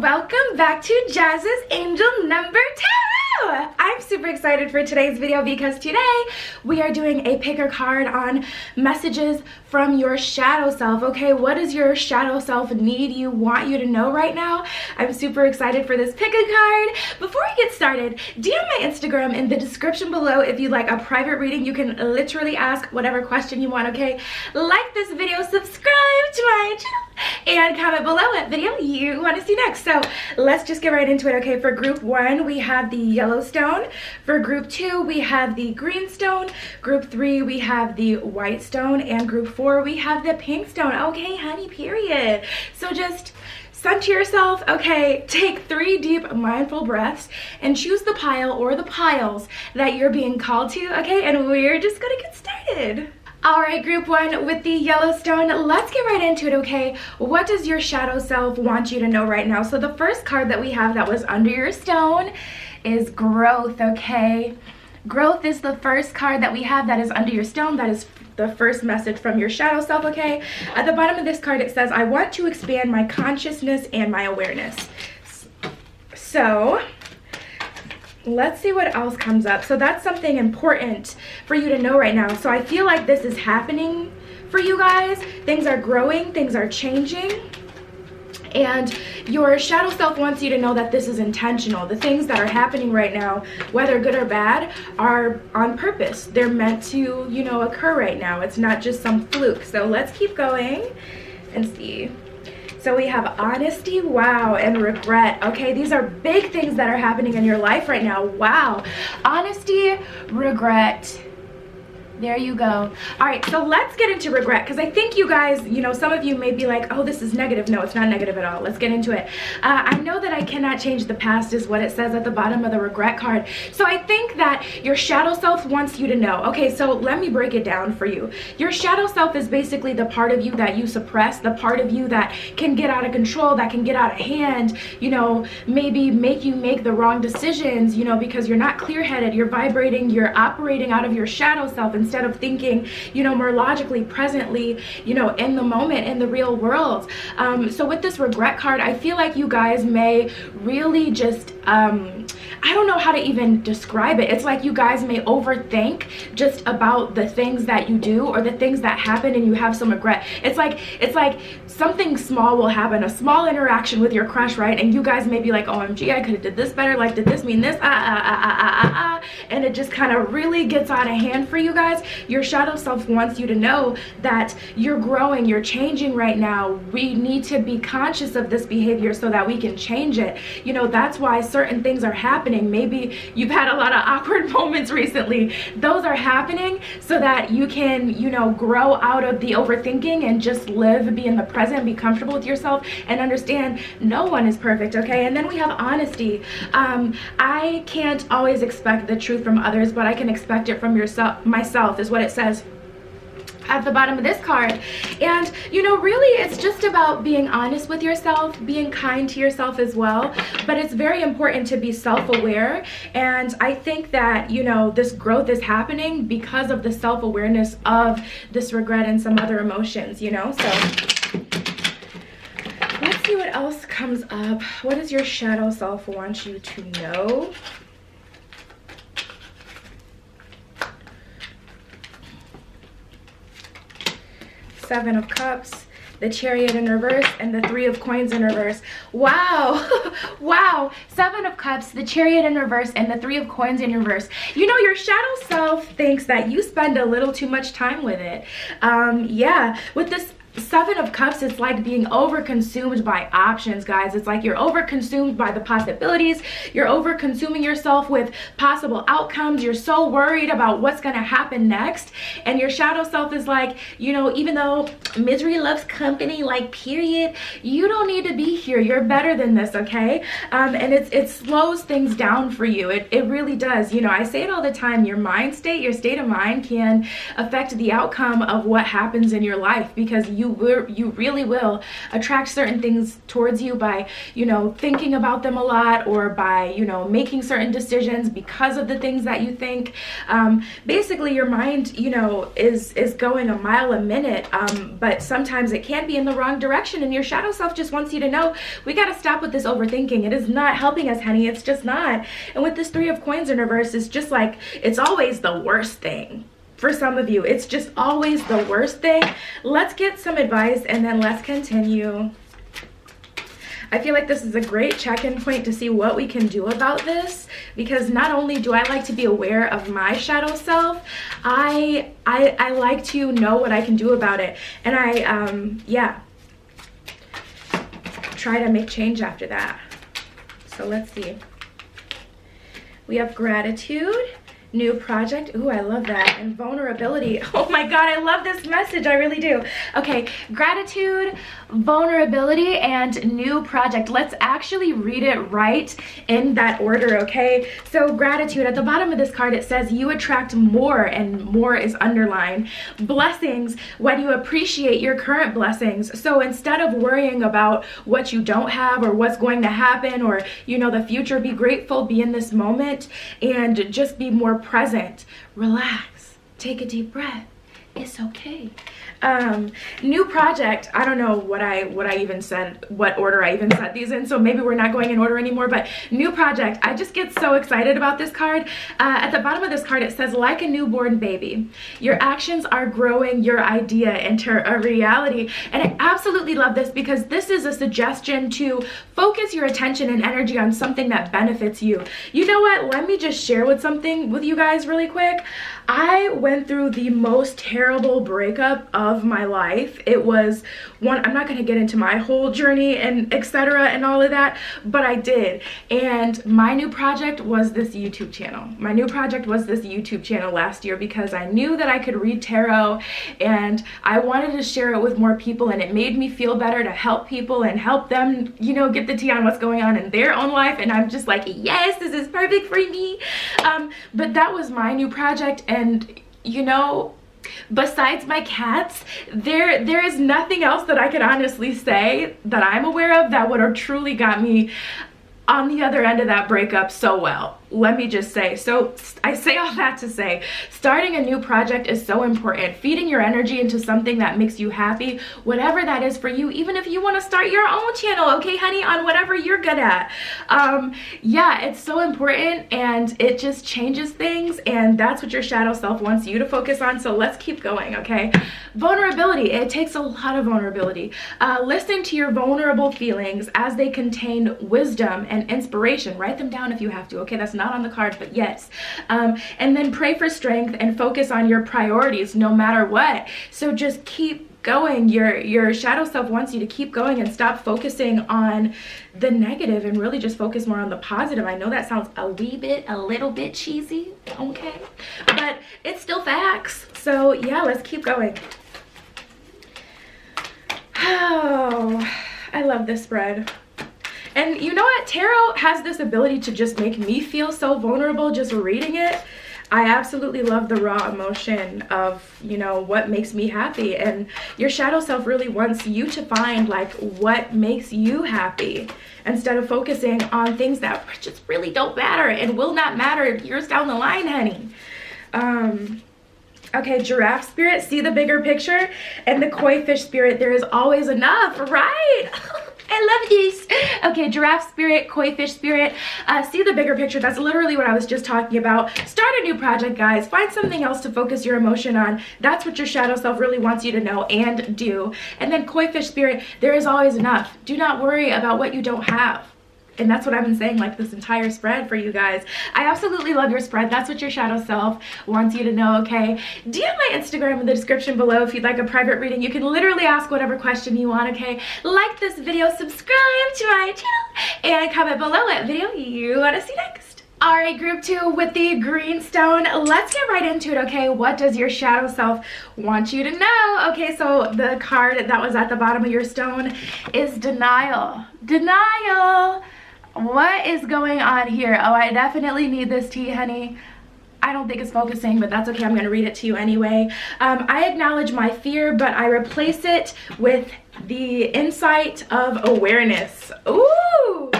welcome back to Jazz's Angel Number 2. I'm super excited for today's video because today we are doing a pick a card on messages from your shadow self. Okay, what does your shadow self need you, want you to know right now? I'm super excited for this pick a card. Before we get started, DM my Instagram in the description below if you'd like a private reading. You can literally ask whatever question you want, okay? Like this video, subscribe to my channel, and comment below what video you want to see next. So let's just get right into it, okay? For group 1, we have the yellow stone. For group 2, we have the green stone. Group 3, we have the white stone. And group 4, we have the pink stone. Okay, honey, period. So just center yourself, okay? Take 3 deep mindful breaths and choose the pile or the piles that you're being called to, okay? And we're just gonna get started. All right, group 1 with the yellow stone, let's get right into it, okay? What does your shadow self want you to know right now? So the first card that we have that was under your stone is growth, okay? Growth is the first card that we have that is under your stone. That is the first message from your shadow self, okay? At the bottom of this card, it says, I want to expand my consciousness and my awareness. So let's see what else comes up. So that's something important for you to know right now. So I feel like this is happening for you guys. Things are growing, things are changing. And your shadow self wants you to know that this is intentional. The things that are happening right now, whether good or bad, are on purpose. They're meant to, you know, occur right now. It's not just some fluke. So let's keep going and see. So we have honesty, wow, and regret. Okay, these are big things that are happening in your life right now. Wow. Honesty, regret. There you go. All right, so let's get into regret, because I think you guys, you know, some of you may be like, oh, this is negative. No, it's not negative at all. Let's get into it. I know that I cannot change the past is what it says at the bottom of the regret card. So I think that your shadow self wants you to know. Okay, so let me break it down for you. Your shadow self is basically the part of you that you suppress, the part of you that can get out of control, that can get out of hand, you know, maybe make you make the wrong decisions, you know, because you're not clear-headed, you're vibrating, you're operating out of your shadow self instead of thinking, you know, more logically, presently, you know, in the moment, in the real world. So with this regret card, I feel like you guys may really just, I don't know how to even describe it. It's like you guys may overthink just about the things that you do or the things that happen and you have some regret. It's like something small will happen, a small interaction with your crush, right? And you guys may be like, OMG, I could have did this better. Like, did this mean this? And it just kind of really gets out of hand for you guys. Your shadow self wants you to know that you're growing, you're changing right now. We need to be conscious of this behavior so that we can change it. You know, that's why certain things are happening. Maybe you've had a lot of awkward moments recently. Those are happening so that you can, you know, grow out of the overthinking and just live, be in the present, be comfortable with yourself, and understand no one is perfect, okay? And then we have honesty. I can't always expect the truth from others, but I can expect it from myself, is what it says at the bottom of this card. And you know, really it's just about being honest with yourself, being kind to yourself as well. But it's very important to be self-aware, and I think that, you know, this growth is happening because of the self-awareness of this regret and some other emotions, you know. So let's see what else comes up. What does your shadow self want you to know? Seven of Cups, the Chariot in reverse, and the 3 of Coins in reverse. Wow. Wow. 7 of Cups, the Chariot in reverse, and the 3 of Coins in reverse. You know, your shadow self thinks that you spend a little too much time with it. Yeah, with this 7 of Cups, it's like being over-consumed by options, guys. It's like you're over-consumed by the possibilities. You're over-consuming yourself with possible outcomes. You're so worried about what's going to happen next. And your shadow self is like, you know, even though misery loves company, like, period, you don't need to be here. You're better than this, okay? And it slows things down for you. It really does. You know, I say it all the time. Your mind state, your state of mind can affect the outcome of what happens in your life, because you really will attract certain things towards you by, you know, thinking about them a lot, or by, you know, making certain decisions because of the things that you think. Basically your mind, you know, is going a mile a minute, but sometimes it can be in the wrong direction, and your shadow self just wants you to know, we got to stop with this overthinking. It is not helping us, honey. It's just not. And with this 3 of Coins in reverse, it's just like, it's always the worst thing. For some of you, it's just always the worst thing. Let's get some advice and then let's continue. I feel like this is a great check-in point to see what we can do about this, because not only do I like to be aware of my shadow self, I like to know what I can do about it. And I try to make change after that. So let's see. We have gratitude, new project. Ooh, I love that. And vulnerability. Oh my God, I love this message. I really do. Okay, gratitude, vulnerability, and new project. Let's actually read it right in that order, okay? So gratitude, at the bottom of this card, it says you attract more, and more is underlined. Blessings, when you appreciate your current blessings. So instead of worrying about what you don't have or what's going to happen, or, you know, the future, be grateful, be in this moment, and just be more present. Relax, take a deep breath. It's okay. New project. I don't know what I even said, what order I even said these in, so maybe we're not going in order anymore, but new project. I just get so excited about this card. At the bottom of this card, it says, like a newborn baby, your actions are growing your idea into a reality. And I absolutely love this, because this is a suggestion to focus your attention and energy on something that benefits you. You know what? Let me just share something with you guys really quick. I went through the most terrible breakup of my life. It was one, I'm not going to get into my whole journey and etc. and all of that, but I did. And my new project was this YouTube channel. My new project was this YouTube channel last year, because I knew that I could read tarot and I wanted to share it with more people, and it made me feel better to help people and help them, you know, get the tea on what's going on in their own life. And I'm just like, yes, this is perfect for me. But that was my new project. And you know, besides my cats, there is nothing else that I can honestly say that I'm aware of that would have truly got me on the other end of that breakup so well. Let me just say. So I say all that to say, starting a new project is so important. Feeding your energy into something that makes you happy, whatever that is for you, even if you want to start your own channel, okay, honey, on whatever you're good at. Yeah, it's so important, and it just changes things, and that's what your shadow self wants you to focus on. So let's keep going, okay? Vulnerability. It takes a lot of vulnerability. Listen to your vulnerable feelings as they contain wisdom and inspiration. Write them down if you have to, okay? That's not on the card, but yes. And then pray for strength and focus on your priorities no matter what. So just keep going. Your shadow self wants you to keep going and stop focusing on the negative and really just focus more on the positive. I know that sounds a little bit cheesy, okay? But it's still facts. So yeah, let's keep going. Oh, I love this spread. And you know what? Tarot has this ability to just make me feel so vulnerable just reading it. I absolutely love the raw emotion of, you know, what makes me happy. And your shadow self really wants you to find like what makes you happy, instead of focusing on things that just really don't matter and will not matter years down the line, honey. Okay, giraffe spirit, see the bigger picture. And the koi fish spirit, there is always enough, right? I love these. Okay, giraffe spirit, koi fish spirit, see the bigger picture. That's literally what I was just talking about. Start a new project, guys. Find something else to focus your emotion on. That's what your shadow self really wants you to know and do. And then koi fish spirit, there is always enough. Do not worry about what you don't have. And that's what I've been saying like this entire spread for you guys. I absolutely love your spread. That's what your shadow self wants you to know, okay? DM my Instagram in the description below if you'd like a private reading. You can literally ask whatever question you want, okay? Like this video, subscribe to my channel, and comment below what video you want to see next. All right, group 2 with the green stone. Let's get right into it, okay? What does your shadow self want you to know? Okay, so the card that was at the bottom of your stone is denial. Denial. What is going on here? Oh, I definitely need this tea, honey. I don't think it's focusing, but that's okay. I'm going to read it to you anyway. I acknowledge my fear, but I replace it with the insight of awareness. Ooh!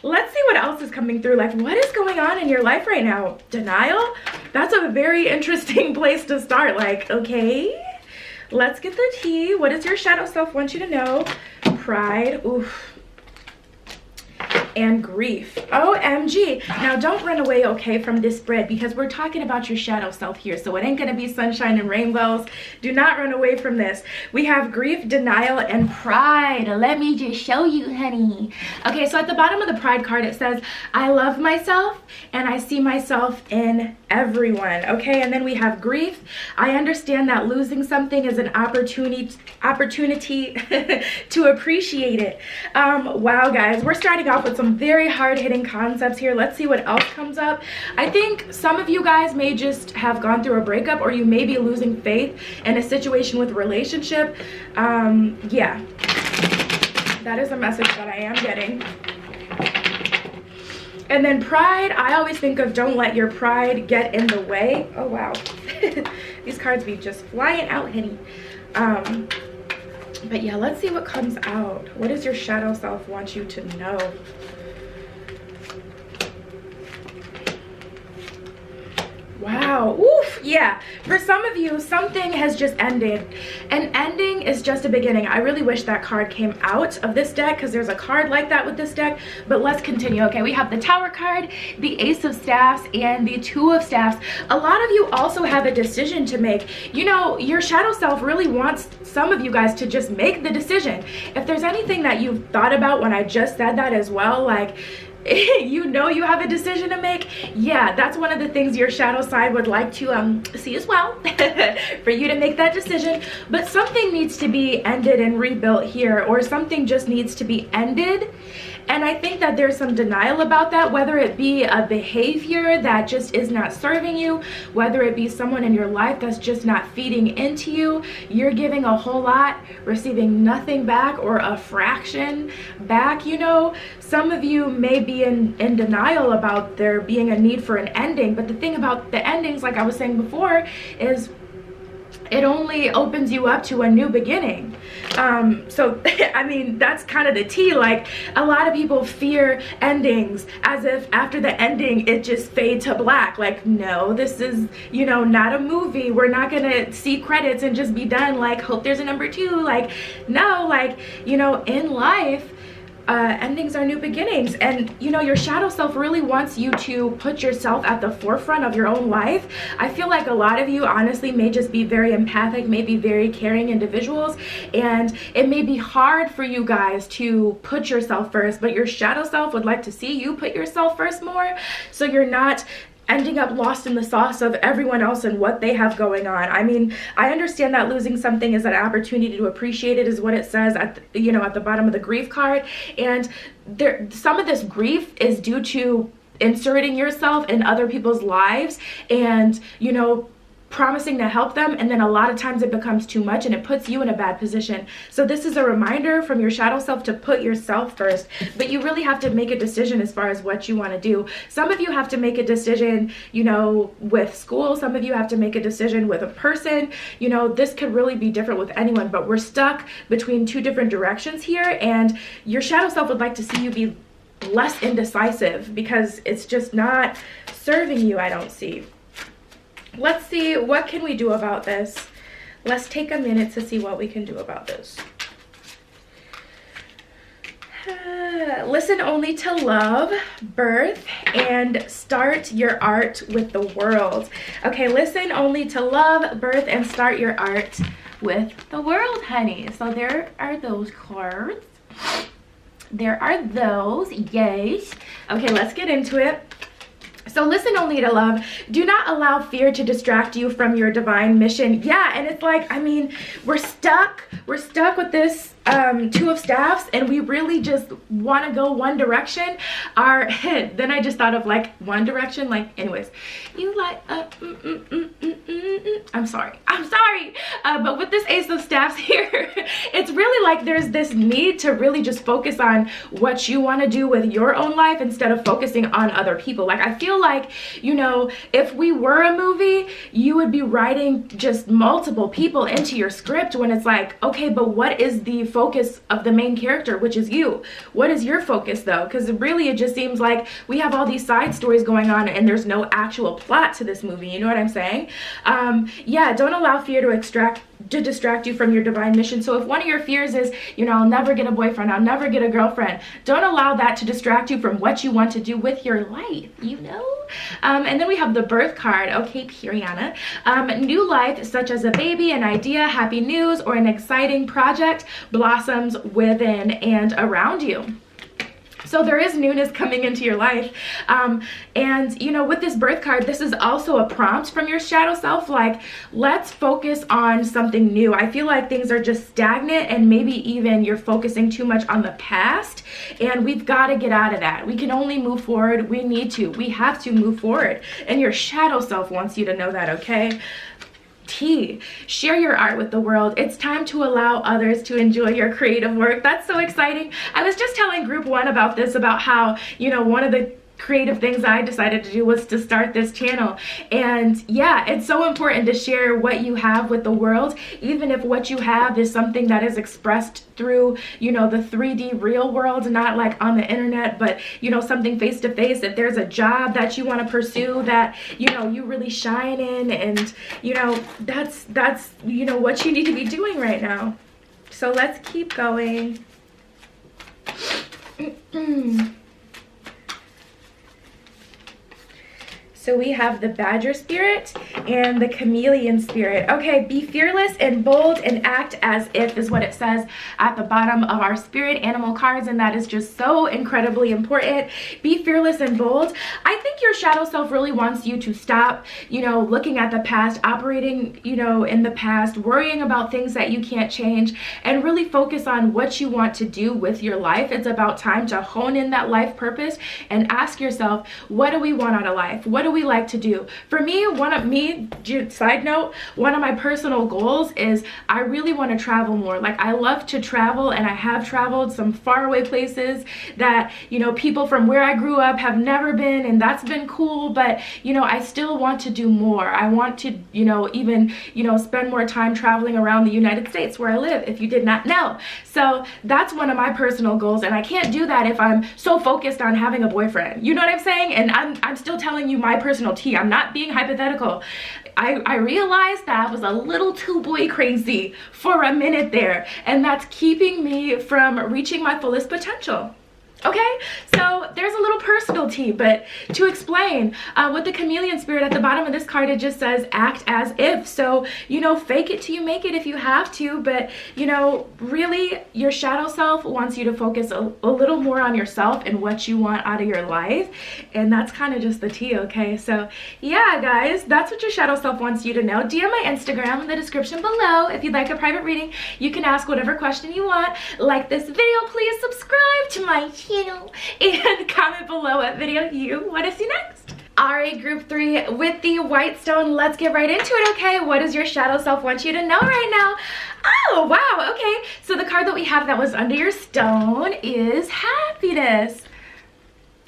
Let's see what else is coming through. Like, what is going on in your life right now? Denial? That's a very interesting place to start. Like, okay, let's get the tea. What does your shadow self want you to know? Pride. Oof. And grief. OMG. Now don't run away, okay, from this spread, because we're talking about your shadow self here, so it ain't gonna be sunshine and rainbows. Do not run away from this. We have grief, denial, and pride. Let me just show you, honey. Okay, so at the bottom of the pride card it says, I love myself and I see myself in everyone. Okay, and then we have grief. I understand that losing something is an opportunity to appreciate it. Wow, guys, we're starting off with some very hard-hitting concepts here. Let's see what else comes up. I think some of you guys may just have gone through a breakup, or you may be losing faith in a situation with a relationship. Yeah, that is a message that I am getting. And then pride, I always think of don't let your pride get in the way. Oh, wow. These cards be just flying out, honey. But yeah, let's see what comes out. What does your shadow self want you to know? Wow. Oof. Yeah. For some of you, something has just ended. An ending is just a beginning. I really wish that card came out of this deck, because there's a card like that with this deck. But let's continue. Okay, we have the Tower card, the Ace of Staffs, and the Two of Staffs. A lot of you also have a decision to make. You know, your shadow self really wants some of you guys to just make the decision. If there's anything that you've thought about when I just said that as well, like, you know you have a decision to make, yeah, that's one of the things your shadow side would like to see as well, for you to make that decision. But something needs to be ended and rebuilt here, or something just needs to be ended. And I think that there's some denial about that, whether it be a behavior that just is not serving you, whether it be someone in your life that's just not feeding into you. You're giving a whole lot, receiving nothing back, or a fraction back, you know. Some of you may be in denial about there being a need for an ending, but the thing about the endings, like I was saying before, is it only opens you up to a new beginning. So I mean, that's kind of the tea. Like, a lot of people fear endings as if after the ending it just fades to black. Like, no, this is, you know, not a movie. We're not gonna see credits and just be done, like, hope there's a number 2. Like, no, like, you know, in life, endings are new beginnings. And you know, your shadow self really wants you to put yourself at the forefront of your own life. I feel like a lot of you honestly may just be very empathic, maybe very caring individuals, and it may be hard for you guys to put yourself first, but your shadow self would like to see you put yourself first more, so you're not ending up lost in the sauce of everyone else and what they have going on. I mean, I understand that losing something is an opportunity to appreciate it, is what it says at the, you know, at the bottom of the grief card. And there, some of this grief is due to inserting yourself in other people's lives and, you know, promising to help them, and then a lot of times it becomes too much and it puts you in a bad position. So this is a reminder from your shadow self to put yourself first, but you really have to make a decision as far as what you want to do. Some of you have to make a decision, you know, with school. Some of you have to make a decision with a person. You know, this could really be different with anyone, but we're stuck between 2 different directions here, and your shadow self would like to see you be less indecisive, because it's just not serving you, I don't see. Let's see, what can we do about this? Let's take a minute to see what we can do about this. Listen only to love, birth, and start your art with the world. Okay, listen only to love, birth, and start your art with the world, honey. So there are those cards. There are those, yes. Okay, let's get into it. So listen only to love. Do not allow fear to distract you from your divine mission. Yeah, and it's like, I mean, we're stuck with this Two of Staffs and we really just want to go one direction, then I just thought of like One Direction, like, anyways, you like I'm sorry, but with this Ace of Staffs here, it's really like there's this need to really just focus on what you want to do with your own life instead of focusing on other people. Like, I feel like, you know, if we were a movie, you would be writing just multiple people into your script when it's like, okay, but what is the focus of the main character, which is you? What is your focus though? Because really it just seems like we have all these side stories going on and there's no actual plot to this movie. You know what I'm saying? Yeah, don't allow fear to distract you from your divine mission. So if one of your fears is, you know, I'll never get a boyfriend, I'll never get a girlfriend, don't allow that to distract you from what you want to do with your life, you know? And then we have the Birth card. Okay, Piriana. New life, such as a baby, an idea, happy news, or an exciting project blossoms within and around you. So there is newness coming into your life. And, you know, with this Birth card, this is also a prompt from your shadow self. Like, let's focus on something new. I feel like things are just stagnant and maybe even you're focusing too much on the past. And we've got to get out of that. We can only move forward. We need to. We have to move forward. And your shadow self wants you to know that, okay? Share your art with the world. It's time to allow others to enjoy your creative work. That's so exciting. I was just telling group 1 about this, about how, you know, one of the creative things I decided to do was to start this channel. And yeah, it's so important to share what you have with the world, even if what you have is something that is expressed through, you know, the 3D real world, not like on the internet, but, you know, something face to face. If there's a job that you want to pursue that, you know, you really shine in, and, you know, that's, you know, what you need to be doing right now. So let's keep going. So we have the Badger Spirit and the Chameleon Spirit. Okay, be fearless and bold and act as if is what it says at the bottom of our spirit animal cards, and that is just so incredibly important. Be fearless and bold. I think your shadow self really wants you to stop, you know, looking at the past, operating, you know, in the past, worrying about things that you can't change, and really focus on what you want to do with your life. It's about time to hone in that life purpose and ask yourself, what do we want out of life? What do we like to do? For me, side note, one of my personal goals is I really want to travel more. Like, I love to travel, and I have traveled some faraway places that, you know, people from where I grew up have never been, and that's been cool, but, you know, I still want to do more. I want to, you know, even, you know, spend more time traveling around the United States where I live, if you did not know. So that's one of my personal goals, and I can't do that if I'm so focused on having a boyfriend. You know what I'm saying? And I'm still telling you my personal tea. I'm not being hypothetical. I realized that I was a little too boy crazy for a minute there, and that's keeping me from reaching my fullest potential. Okay, so there's a little personal tea, but to explain, with the Chameleon Spirit at the bottom of this card, it just says act as if. So, you know, fake it till you make it if you have to, but, you know, really your shadow self wants you to focus a little more on yourself and what you want out of your life, and that's kind of just the tea, okay? So yeah, guys, that's what your shadow self wants you to know. DM my Instagram in the description below if you'd like a private reading. You can ask whatever question you want. Like this video, please subscribe to my channel, and comment below what video you want to see next. Alright, group 3 with the White Stone, let's get right into it, okay? What does your shadow self want you to know right now? Oh, wow, okay. So the card that we have that was under your stone is happiness.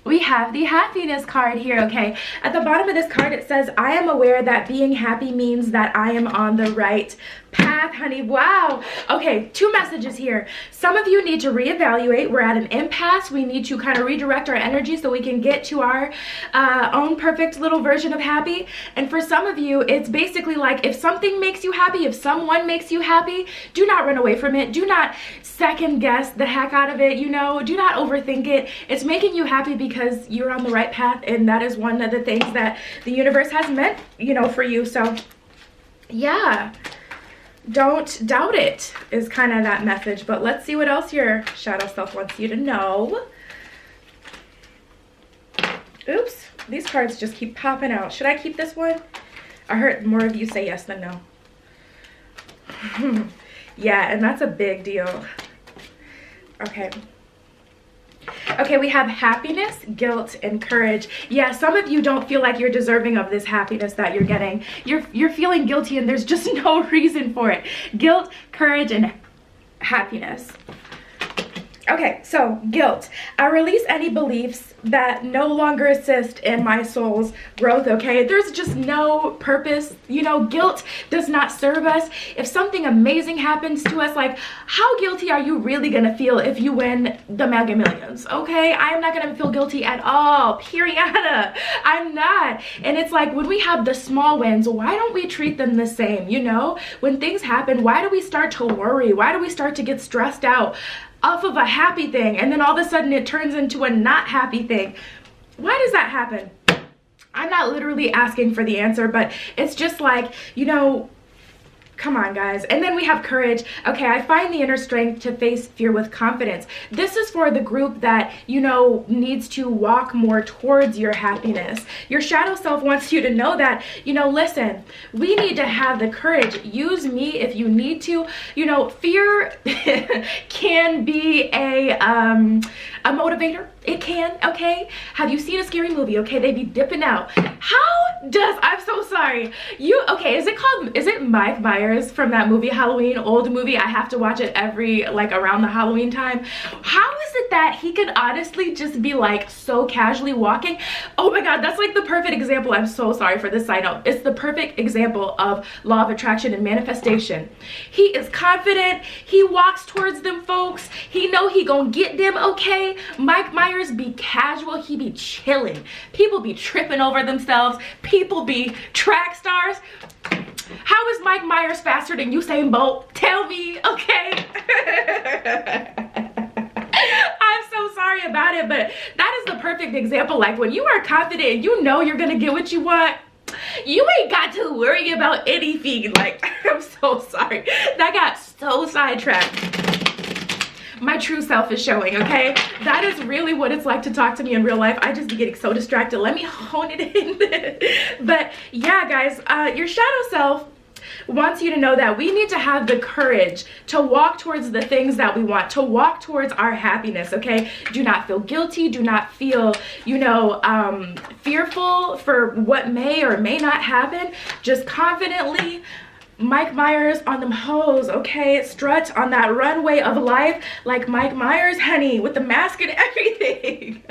We have the happiness card here, okay? At the bottom of this card, it says, I am aware that being happy means that I am on the right path, honey. Wow. Okay, 2 messages here. Some of you need to reevaluate. We're at an impasse. We need to kind of redirect our energy so we can get to our own perfect little version of happy. And for some of you, it's basically like, if something makes you happy, if someone makes you happy, do not run away from it. Do not second guess the heck out of it, you know? Do not overthink it. It's making you happy because you're on the right path, and that is one of the things that the universe has meant, you know, for you. So yeah, don't doubt it is kind of that message. But let's see what else your shadow self wants you to know. Oops, these cards just keep popping out. Should I keep this one? I heard more of you say yes than no. Yeah, and that's a big deal. Okay. Okay, we have happiness, guilt, and courage. Yeah, some of you don't feel like you're deserving of this happiness that you're getting. You're feeling guilty and there's just no reason for it. Guilt, courage, and happiness. Okay, so guilt. I release any beliefs that no longer assist in my soul's growth, okay? There's just no purpose. You know, guilt does not serve us. If something amazing happens to us, like, how guilty are you really gonna feel if you win the Mega Millions, okay? I am not gonna feel guilty at all, period. I'm not. And it's like, when we have the small wins, why don't we treat them the same, you know? When things happen, why do we start to worry? Why do we start to get stressed out off of a happy thing, and then all of a sudden it turns into a not happy thing? Why does that happen? I'm not literally asking for the answer, but it's just like, you know, come on, guys. And then we have courage. Okay, I find the inner strength to face fear with confidence. This is for the group that, you know, needs to walk more towards your happiness. Your shadow self wants you to know that, you know, listen, we need to have the courage. Use me if you need to. You know, fear can be a motivator. It can, okay? Have you seen a scary movie? Okay, they be dipping out. How does, I'm so sorry. Okay, is it Mike Myers from that movie Halloween, old movie? I have to watch it every, like, around the Halloween time. How is it that he can honestly just be like so casually walking? Oh my God, that's like the perfect example. I'm so sorry for this side note. It's the perfect example of law of attraction and manifestation. He is confident. He walks towards them folks. He know he gonna get them, okay? Mike Myers be casual, he be chilling. People be tripping over themselves. People be track stars. How is Mike Myers faster than Usain Bolt? Tell me, okay? I'm so sorry about it, but that is the perfect example. Like, when you are confident, you know you're gonna get what you want, you ain't got to worry about anything. Like, I'm so sorry. That got so sidetracked. My true self is showing, okay? That is really what it's like to talk to me in real life. I just be getting so distracted. Let me hone it in. But yeah, guys, your shadow self wants you to know that we need to have the courage to walk towards the things that we want, to walk towards our happiness, okay? Do not feel guilty. Do not feel, you know, fearful for what may or may not happen. Just confidently Mike Myers on them hoes, okay? Strut on that runway of life like Mike Myers, honey, with the mask and everything.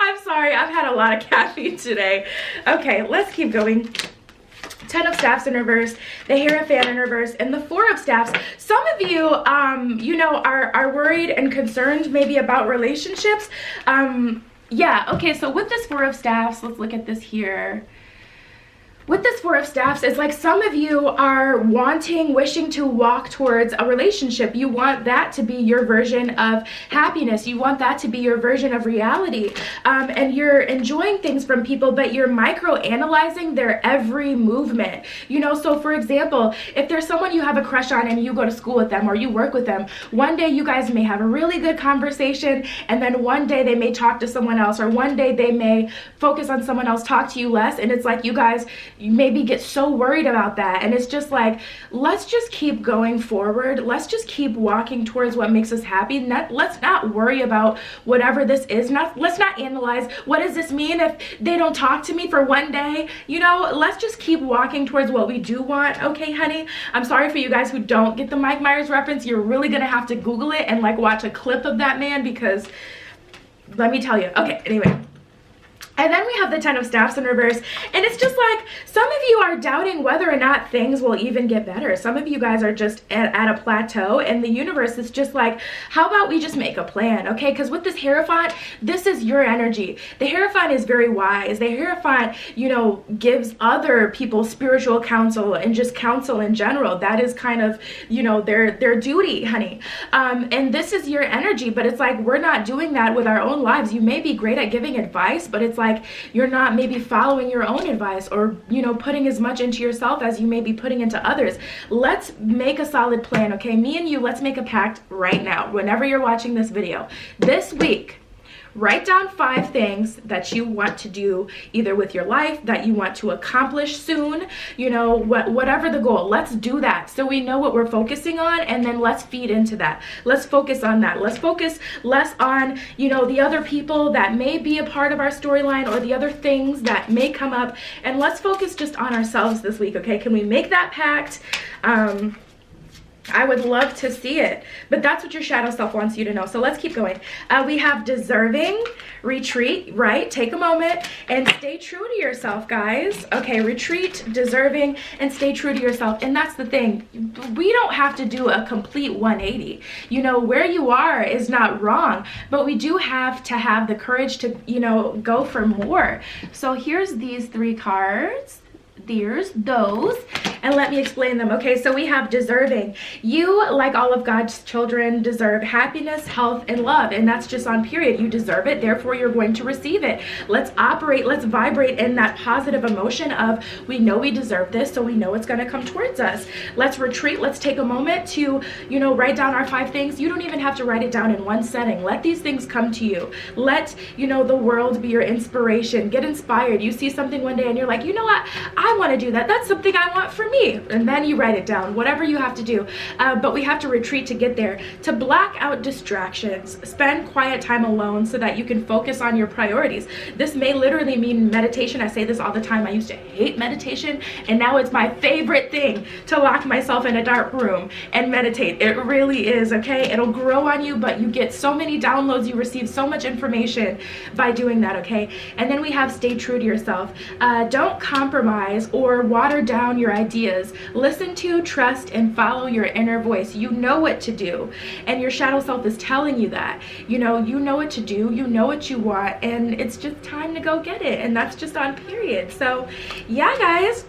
I'm sorry, I've had a lot of caffeine today. Okay, let's keep going. 10 of Staffs in reverse, the Hierophant in reverse, and the 4 of Staffs. Some of you, you know, are worried and concerned maybe about relationships. Yeah, okay, so with this 4 of Staffs, let's look at this here. With this 4 of Staffs, it's like some of you are wishing to walk towards a relationship. You want that to be your version of happiness. You want that to be your version of reality. And you're enjoying things from people, but you're micro-analyzing their every movement. You know, so for example, if there's someone you have a crush on and you go to school with them or you work with them, one day you guys may have a really good conversation, and then one day they may talk to someone else, or one day they may focus on someone else, talk to you less, and it's like you guys maybe get so worried about that. And it's just like, let's just keep going forward. Let's just keep walking towards what makes us happy. Let's not worry about whatever this is. Let's not analyze, what does this mean if they don't talk to me for one day? You know, let's just keep walking towards what we do want, okay, honey? I'm sorry for you guys who don't get the Mike Myers reference. You're really gonna have to Google it and like watch a clip of that man, because let me tell you. Okay, anyway. And then we have the 10 of Staffs in reverse, and it's just like some of you are doubting whether or not things will even get better. Some of you guys are just at a plateau, and the universe is just like, how about we just make a plan, okay? Because with this Hierophant, this is your energy. The Hierophant is very wise. The Hierophant, you know, gives other people spiritual counsel and just counsel in general. That is kind of, you know, their duty, honey. And this is your energy, but it's like we're not doing that with our own lives. You may be great at giving advice, but it's like you're not maybe following your own advice, or, you know, putting as much into yourself as you may be putting into others. Let's make a solid plan, okay? Me and you, let's make a pact right now, whenever you're watching this video. This week, write down 5 things that you want to do either with your life, that you want to accomplish soon, you know, whatever the goal. Let's do that so we know what we're focusing on, and then let's feed into that. Let's focus on that. Let's focus less on, you know, the other people that may be a part of our storyline or the other things that may come up, and let's focus just on ourselves this week, okay? Can we make that pact? I would love to see it, but that's what your shadow self wants you to know. So let's keep going. We have deserving, retreat, right? Take a moment and stay true to yourself, guys. Okay, retreat, deserving, and stay true to yourself. And that's the thing. We don't have to do a complete 180. You know, where you are is not wrong, but we do have to have the courage to, you know, go for more. So here's these 3 cards. There's those, and let me explain them. Okay, so we have deserving. You, like all of God's children, deserve happiness, health, and love, and that's just on period. You deserve it, therefore you're going to receive it. Let's operate, let's vibrate in that positive emotion of we know we deserve this, so we know it's going to come towards us. Let's retreat. Let's take a moment to, you know, write down our 5 things. You don't even have to write it down in one setting. Let these things come to you. Let, you know, the world be your inspiration. Get inspired. You see something one day and you're like, you know what, I want to do that. That's something I want for me. And then you write it down, whatever you have to do. But we have to retreat to get there. To black out distractions. Spend quiet time alone so that you can focus on your priorities. This may literally mean meditation. I say this all the time. I used to hate meditation, and now it's my favorite thing to lock myself in a dark room and meditate. It really is, okay? It'll grow on you, but you get so many downloads. You receive so much information by doing that, okay? And then we have stay true to yourself. Don't compromise or water down your ideas. Listen to, trust, and follow your inner voice. You know what to do, and your shadow self is telling you that. You know what to do, you know what you want, and it's just time to go get it, and that's just on period. So yeah, guys,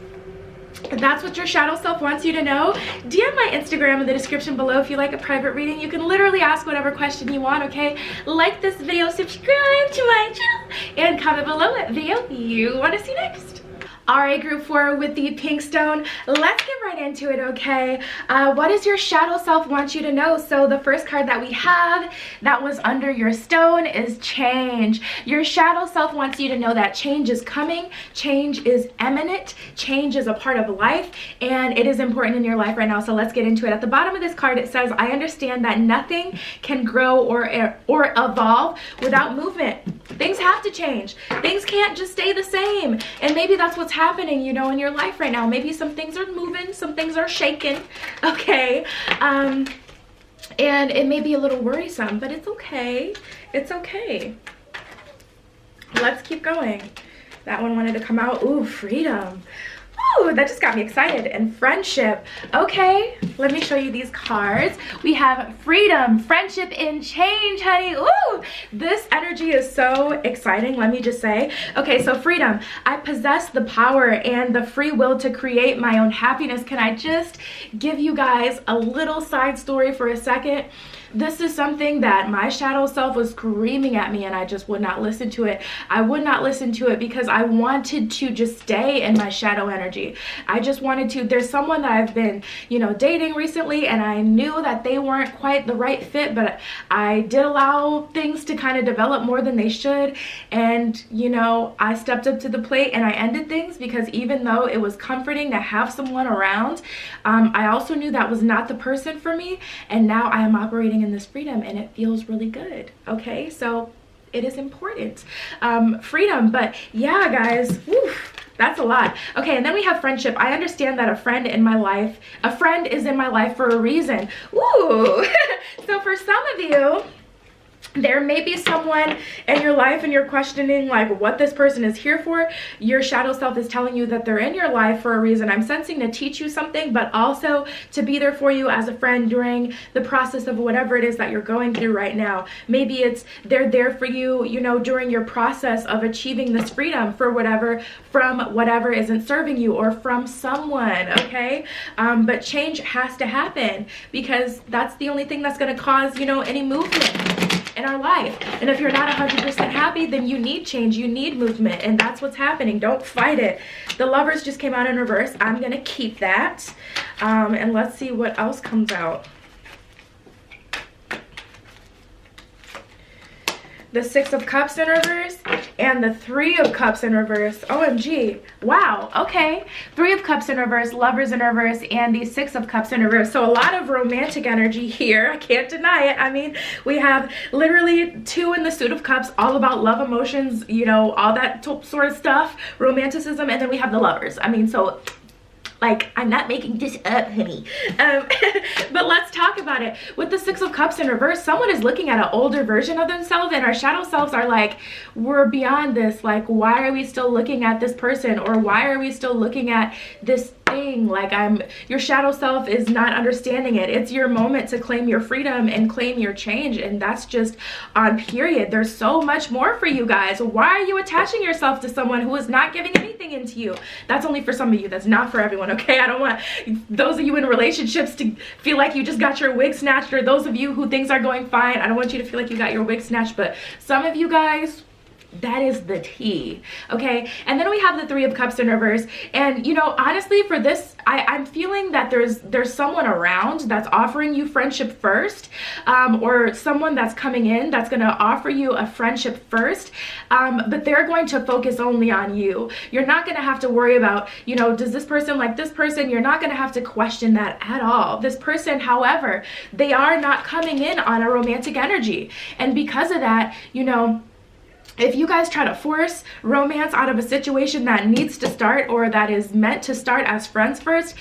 that's what your shadow self wants you to know. DM my Instagram in the description below if you like a private reading. You can literally ask whatever question you want, okay? Like this video, subscribe to my channel, and comment below what video you want to see next. All right, group 4 with the pink stone. Let's get right into it, okay? What does your shadow self want you to know? So the first card that we have that was under your stone is change. Your shadow self wants you to know that change is coming, change is imminent, change is a part of life, and it is important in your life right now. So let's get into it. At the bottom of this card, it says, I understand that nothing can grow or evolve without movement. Things have to change. Things can't just stay the same. And maybe that's what's happening, you know, in your life right now. Maybe some things are moving, some things are shaking, okay? And it may be a little worrisome, but it's okay. It's okay. Let's keep going. That one wanted to come out. Ooh, freedom. Ooh, that just got me excited. And friendship. Okay, let me show you these cards. We have freedom, friendship, and change, honey. Ooh, this energy is so exciting, let me just say. Okay, so freedom. I possess the power and the free will to create my own happiness. Can I just give you guys a little side story for a second? This is something that my shadow self was screaming at me, and I just would not listen to it. I would not listen to it because I wanted to just stay in my shadow energy. I just wanted to. There's someone that I've been, you know, dating recently, and I knew that they weren't quite the right fit, but I did allow things to kind of develop more than they should. And, you know, I stepped up to the plate and I ended things because even though it was comforting to have someone around, I also knew that was not the person for me. And now I am operating in this freedom, and it feels really good. Okay, so it is important, freedom. But yeah, guys, whew, that's a lot. Okay, and then we have friendship. I understand that a friend is in my life for a reason. Ooh. So for some of you, there may be someone in your life and you're questioning like what this person is here for. Your shadow self is telling you that they're in your life for a reason. I'm sensing to teach you something, but also to be there for you as a friend during the process of whatever it is that you're going through right now. Maybe it's they're there for you, you know, during your process of achieving this freedom from whatever isn't serving you or from someone, okay? But change has to happen because that's the only thing that's going to cause, you know, any movement in our life. And if you're not 100% happy, then you need change, you need movement, and that's what's happening. Don't fight it. The Lovers just came out in reverse. I'm gonna keep that, and let's see what else comes out. the Six of Cups in reverse, and the Three of Cups in reverse. OMG. Wow. Okay. Three of Cups in reverse, Lovers in reverse, and the Six of Cups in reverse. So a lot of romantic energy here. I can't deny it. I mean, we have literally two in the Suit of Cups, all about love, emotions, you know, all that sort of stuff, romanticism, and then we have the Lovers. I mean, so like, I'm not making this up, honey. But let's talk about it. With the Six of Cups in reverse, someone is looking at an older version of themselves, and our shadow selves are like, we're beyond this. Like, why are we still looking at this person? Or why are we still looking at this thing? Like, your shadow self is not understanding it. It's your moment to claim your freedom and claim your change, and that's just on period. There's so much more for you guys. Why are you attaching yourself to someone who is not giving anything into you? That's only for some of you. That's not for everyone. Okay, I don't want those of you in relationships to feel like you just got your wig snatched, or those of you who things are going fine, I don't want you to feel like you got your wig snatched, but some of you guys, that is the tea. Okay, and then we have the Three of Cups in reverse, and you know, honestly, for this, I'm feeling that there's someone around that's offering you friendship first, or someone that's coming in that's going to offer you a friendship first, but they're going to focus only on you. You're not going to have to worry about, you know, does this person like this person? You're not going to have to question that at all. This person, however, they are not coming in on a romantic energy, and because of that, you know, if you guys try to force romance out of a situation that needs to start, or that is meant to start as friends first,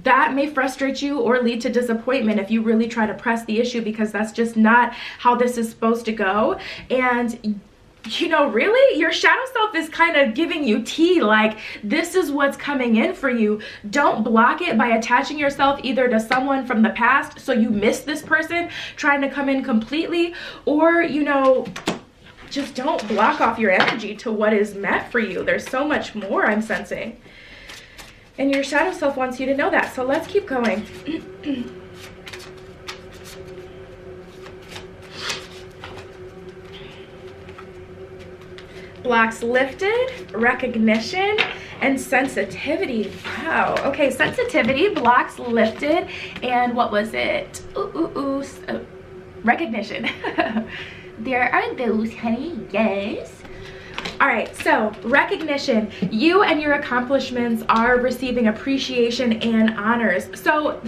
that may frustrate you or lead to disappointment if you really try to press the issue, because that's just not how this is supposed to go. And you know, really, your shadow self is kind of giving you tea, like, this is what's coming in for you. Don't block it by attaching yourself either to someone from the past, so you miss this person trying to come in completely, or, you know, just don't block off your energy to what is meant for you. There's so much more I'm sensing. And your shadow self wants you to know that. So let's keep going. Blocks lifted, recognition, and sensitivity. Wow. Okay, sensitivity, blocks lifted, and what was it? Recognition. There are those, honey. Yes. All right, so recognition. You and your accomplishments are receiving appreciation and honors. So,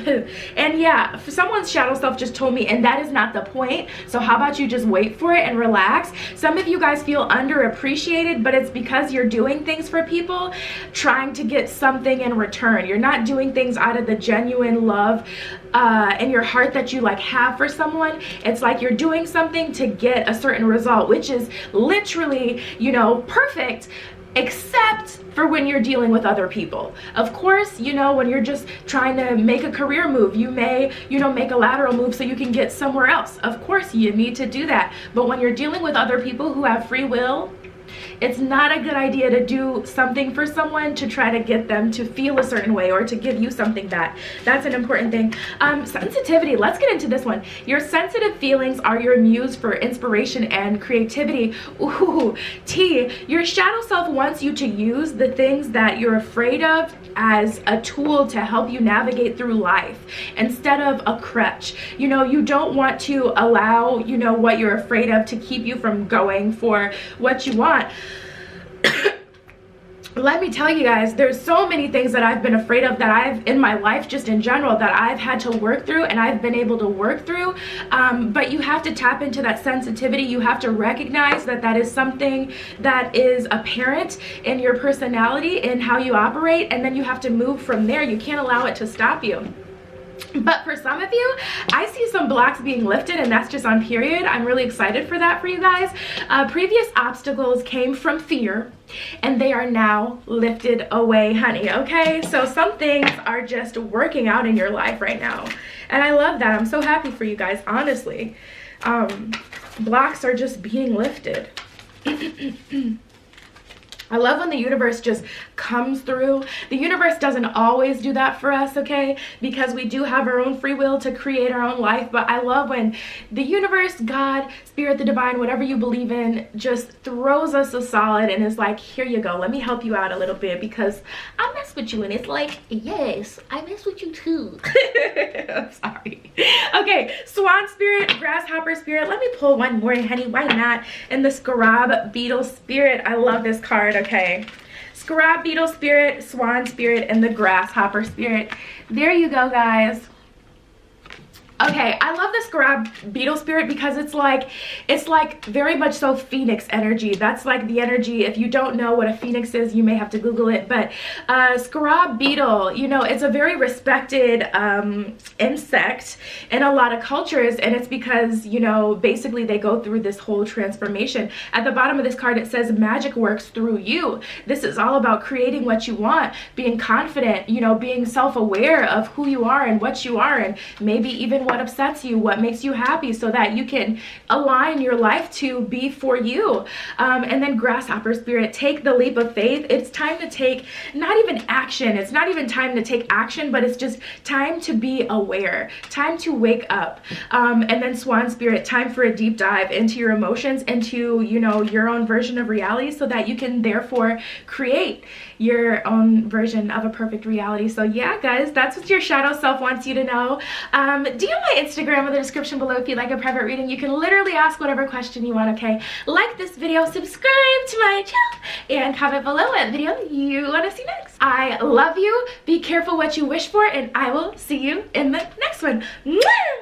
and yeah, someone's shadow self just told me, and that is not the point. So how about you just wait for it and relax? Some of you guys feel underappreciated, but it's because you're doing things for people, trying to get something in return. You're not doing things out of the genuine love in your heart that you like have for someone. It's like you're doing something to get a certain result, which is literally, you know, perfect, except for when you're dealing with other people. Of course, you know, when you're just trying to make a career move, you may, you know, make a lateral move so you can get somewhere else. Of course, you need to do that. But when you're dealing with other people who have free will, it's not a good idea to do something for someone to try to get them to feel a certain way or to give you something back. That's an important thing. Sensitivity, let's get into this one. Your sensitive feelings are your muse for inspiration and creativity. Ooh, T, your shadow self wants you to use the things that you're afraid of as a tool to help you navigate through life instead of a crutch. You know, you don't want to allow, you know, what you're afraid of to keep you from going for what you want. Let me tell you guys, there's so many things that I've been afraid of that I've, in my life just in general, that I've had to work through and I've been able to work through. But you have to tap into that sensitivity. You have to recognize that that is something that is apparent in your personality, in how you operate, and then you have to move from there. You can't allow it to stop you. But for some of you, I see some blocks being lifted, and that's just on period. I'm really excited for that for you guys. Previous obstacles came from fear, and they are now lifted away, honey, okay? So some things are just working out in your life right now, and I love that. I'm so happy for you guys, honestly. Blocks are just being lifted. I love when the universe just comes through. The universe doesn't always do that for us, okay? Because we do have our own free will to create our own life. But I love when the universe, God, spirit, the divine, whatever you believe in, just throws us a solid and is like, here you go. Let me help you out a little bit because I mess with you. And it's like, yes, I mess with you too. I'm sorry. Okay, swan spirit, grasshopper spirit. Let me pull one more, honey. Why not? And the scarab beetle spirit. I love this card. Okay, scarab beetle spirit, swan spirit, and the grasshopper spirit. There you go, guys. Okay, I love the scarab beetle spirit because it's like very much so phoenix energy. That's like the energy. If you don't know what a phoenix is, you may have to Google it. But scarab beetle, you know, it's a very respected insect in a lot of cultures, and it's because, you know, basically they go through this whole transformation. At the bottom of this card, it says magic works through you. This is all about creating what you want, being confident, you know, being self-aware of who you are and what you are, and maybe even what upsets you, what makes you happy, so that you can align your life to be for you. And then grasshopper spirit, take the leap of faith. It's time to take not even action. It's not even time to take action, but it's just time to be aware, time to wake up. And then swan spirit, time for a deep dive into your emotions, into, you know, your own version of reality, so that you can therefore create your own version of a perfect reality. So yeah, guys, that's what your shadow self wants you to know. DM my Instagram in the description below if you'd like a private reading. You can literally ask whatever question you want, okay? Like this video, subscribe to my channel, and comment below what video you want to see next. I love you. Be careful what you wish for, and I will see you in the next one. Mwah!